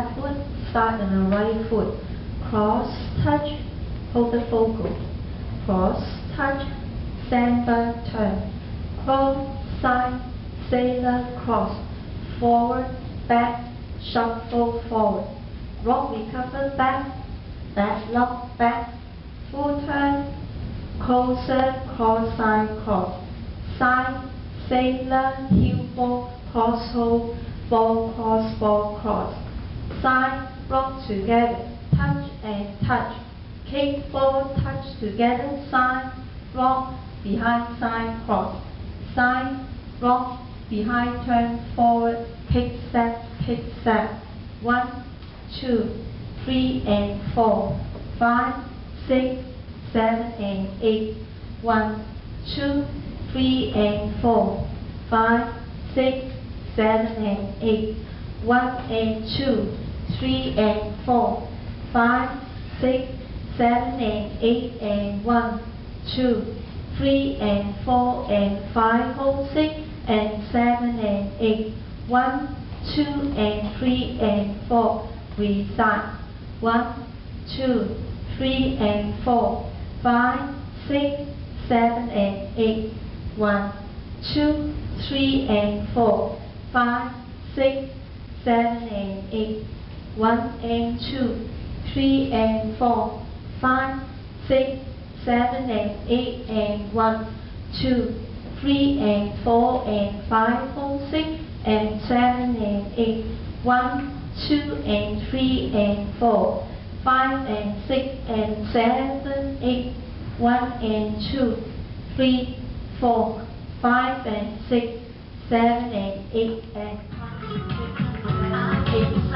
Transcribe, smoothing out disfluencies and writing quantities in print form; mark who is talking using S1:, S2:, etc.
S1: left foot, start on the right foot. Cross, touch, hold the focal. Cross, touch, center, turn. Both side, sailor, cross. Forward, back, shuffle forward. Rock, recover, back, back, lock, back. Full turn, closer, cross, side, cross. Side, sailor, heel, ball, cross, hold, ball, cross. Side, rock together, touch and touch. Kick, forward, touch together, side, rock, behind, side, cross. Side, rock, behind, turn, forward, kick, step, 1, 2, 3 and 4, 5, 6, 7 and 8, 1, 2, 3 and 4, 5, 6, 7 and 8, 1 and 2, 3 and 4, 5, 6, 7 and 8 and 1, 2, 3 and 4 and 5, hold 6 and 7 and 8, 1, 2 and 3 and 4, reside, 1, 2, 3 and 4, 5, 6, 7 and 8, 1, 2, 3 and 4, 5, 6, 7 and 8, 1 and 2, 3 and 4, 5, 6, 7 and 8 and 1, 2, 3 and 4 and 5, hold 6 and 7 and 8, 1, 2 and 3 and 4, 5 and 6 and 7, 8, 1 and 2, 3, 4, 5 and 6, 7 and 8 and 5, 6, 7, 8.